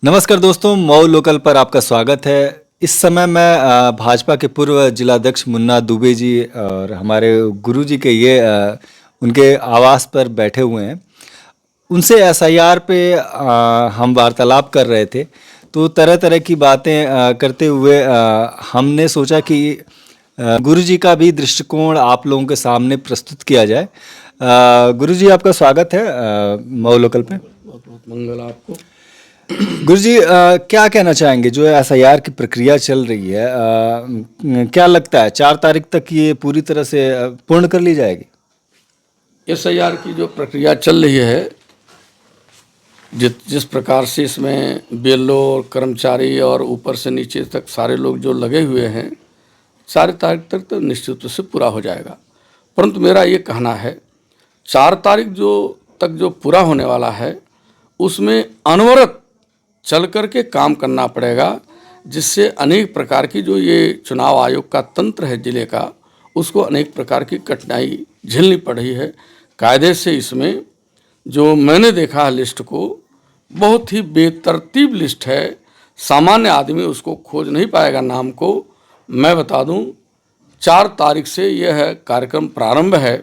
नमस्कार दोस्तों, मऊ लोकल पर आपका स्वागत है। इस समय मैं भाजपा के पूर्व जिलाध्यक्ष मुन्ना दुबे जी और हमारे गुरुजी के उनके आवास पर बैठे हुए हैं। उनसे एसआईआर पे हम वार्तालाप कर रहे थे, तो तरह तरह की बातें करते हुए हमने सोचा कि गुरुजी का भी दृष्टिकोण आप लोगों के सामने प्रस्तुत किया जाए। गुरुजी, आपका स्वागत है मऊ लोकल पे। बहुत बहुत मंगल आपको। गुरुजी, क्या कहना चाहेंगे? जो एसआईआर की प्रक्रिया चल रही है, क्या लगता है 4 तारीख तक ये पूरी तरह से पूर्ण कर ली जाएगी? एसआईआर की जो प्रक्रिया चल रही है, जिस प्रकार से इसमें बीएलओ और कर्मचारी और ऊपर से नीचे तक सारे लोग जो लगे हुए हैं, 4 तारीख तक तो निश्चित रूप से पूरा हो जाएगा। परंतु मेरा ये कहना है 4 तारीख तक जो पूरा होने वाला है, उसमें अनवरत चल कर के काम करना पड़ेगा, जिससे अनेक प्रकार की जो ये चुनाव आयोग का तंत्र है जिले का, उसको अनेक प्रकार की कठिनाई झेलनी पड़ रही है। कायदे से इसमें जो मैंने देखा है लिस्ट को, बहुत ही बेतरतीब लिस्ट है। सामान्य आदमी उसको खोज नहीं पाएगा नाम को। मैं बता दूं, 4 तारीख से यह कार्यक्रम प्रारंभ है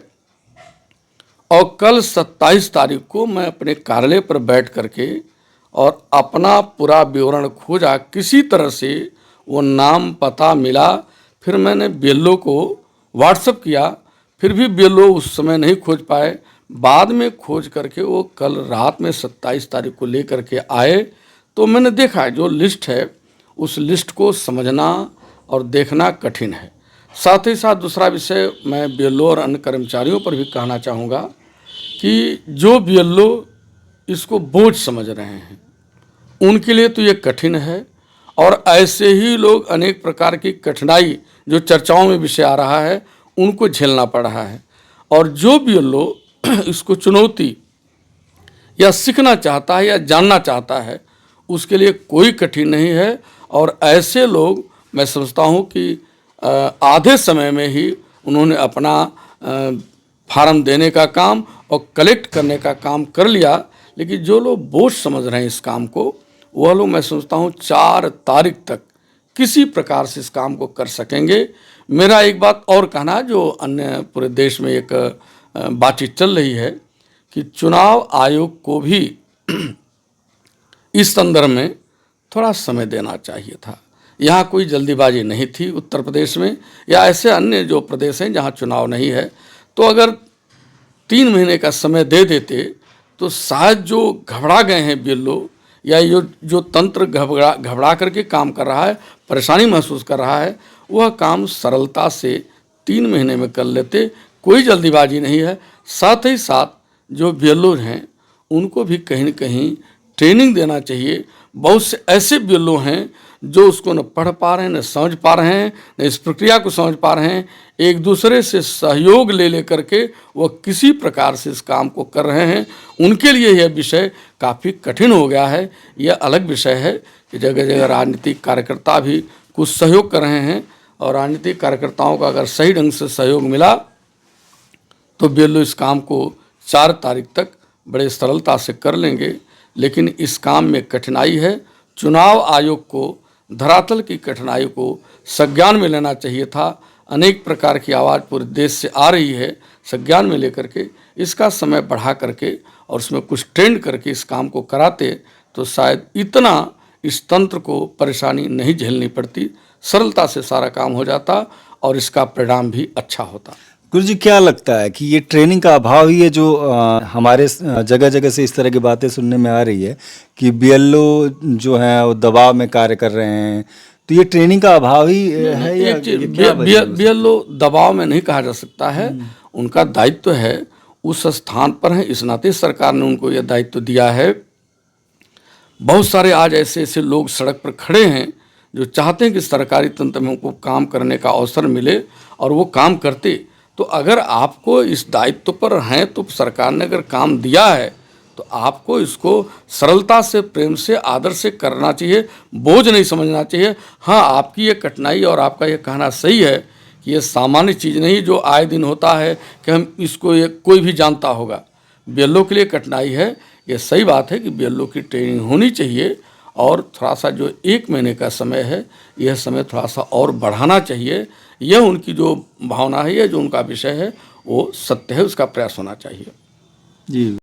और कल 27 तारीख को मैं अपने कार्यालय पर बैठ करके और अपना पूरा विवरण खोजा। किसी तरह से वो नाम पता मिला, फिर मैंने बीएलओ को व्हाट्सएप किया, फिर भी बीएलओ उस समय नहीं खोज पाए। बाद में खोज करके वो कल रात में 27 तारीख को लेकर के आए, तो मैंने देखा जो लिस्ट है उस लिस्ट को समझना और देखना कठिन है। साथ ही साथ दूसरा विषय मैं बीएलओ और अन्य कर्मचारियों पर भी कहना चाहूँगा कि जो बीएलओ इसको बोझ समझ रहे हैं, उनके लिए तो ये कठिन है। और ऐसे ही लोग अनेक प्रकार की कठिनाई जो चर्चाओं में विषय आ रहा है, उनको झेलना पड़ रहा है। और जो बीएलओ इसको चुनौती या सीखना चाहता है या जानना चाहता है, उसके लिए कोई कठिन नहीं है। और ऐसे लोग मैं समझता हूँ कि आधे समय में ही उन्होंने अपना फार्म देने का काम और कलेक्ट करने का काम कर लिया। लेकिन जो लोग बोझ समझ रहे हैं इस काम को, वह लोग मैं समझता हूँ 4 तारीख तक किसी प्रकार से इस काम को कर सकेंगे। मेरा एक बात और कहना, जो अन्य पूरे देश में एक बातचीत चल रही है कि चुनाव आयोग को भी इस संदर्भ में थोड़ा समय देना चाहिए था। यहाँ कोई जल्दीबाजी नहीं थी उत्तर प्रदेश में या ऐसे अन्य जो प्रदेश हैं जहाँ चुनाव नहीं है, तो अगर 3 महीने का समय दे देते तो शायद जो घबरा गए हैं बीएलओ या जो तंत्र घबरा करके काम कर रहा है, परेशानी महसूस कर रहा है, वह काम सरलता से 3 महीने में कर लेते। कोई जल्दीबाजी नहीं है। साथ ही साथ जो बीएलओ हैं उनको भी कहीं न कहीं ट्रेनिंग देना चाहिए। बहुत से ऐसे बीएलओ हैं जो उसको न पढ़ पा रहे हैं, न समझ पा रहे हैं, न इस प्रक्रिया को समझ पा रहे हैं। एक दूसरे से सहयोग ले करके वह किसी प्रकार से इस काम को कर रहे हैं। उनके लिए यह विषय काफ़ी कठिन हो गया है। यह अलग विषय है कि जगह जगह राजनीतिक कार्यकर्ता भी कुछ सहयोग कर रहे हैं, और राजनीतिक कार्यकर्ताओं का अगर सही ढंग से सहयोग मिला तो बीएलओ इस काम को 4 तारीख तक बड़े सरलता से कर लेंगे। लेकिन इस काम में कठिनाई है। चुनाव आयोग को धरातल की कठिनाई को संज्ञान में लेना चाहिए था। अनेक प्रकार की आवाज़ पूरे देश से आ रही है, संज्ञान में लेकर के इसका समय बढ़ा करके और उसमें कुछ ट्रेंड करके इस काम को कराते तो शायद इतना इस तंत्र को परेशानी नहीं झेलनी पड़ती, सरलता से सारा काम हो जाता और इसका परिणाम भी अच्छा होता। गुरुजी, क्या लगता है कि ये ट्रेनिंग का अभाव ही है जो हमारे जगह जगह से इस तरह की बातें सुनने में आ रही है कि बीएलओ जो हैं वो दबाव में कार्य कर रहे हैं, तो ये ट्रेनिंग का अभाव ही है या बीएलओ दबाव में नहीं कहा जा सकता है। उनका दायित्व है, उस स्थान पर है, इस नाते सरकार ने उनको यह दायित्व दिया है। बहुत सारे आज ऐसे ऐसे लोग सड़क पर खड़े हैं जो चाहते हैं कि सरकारी तंत्र में उनको काम करने का अवसर मिले और वो काम करते। तो अगर आपको इस दायित्व पर हैं, तो सरकार ने अगर काम दिया है तो आपको इसको सरलता से, प्रेम से, आदर से करना चाहिए, बोझ नहीं समझना चाहिए। हाँ, आपकी ये कठिनाई और आपका ये कहना सही है कि ये सामान्य चीज़ नहीं जो आए दिन होता है कि हम इसको ये कोई भी जानता होगा। बीएलओ के लिए कठिनाई है, ये सही बात है कि बीएलओ की ट्रेनिंग होनी चाहिए और थोड़ा सा जो 1 महीने का समय है, यह समय थोड़ा सा और बढ़ाना चाहिए। यह उनकी जो भावना है, यह जो उनका विषय है, वो सत्य है, उसका प्रयास होना चाहिए। जी।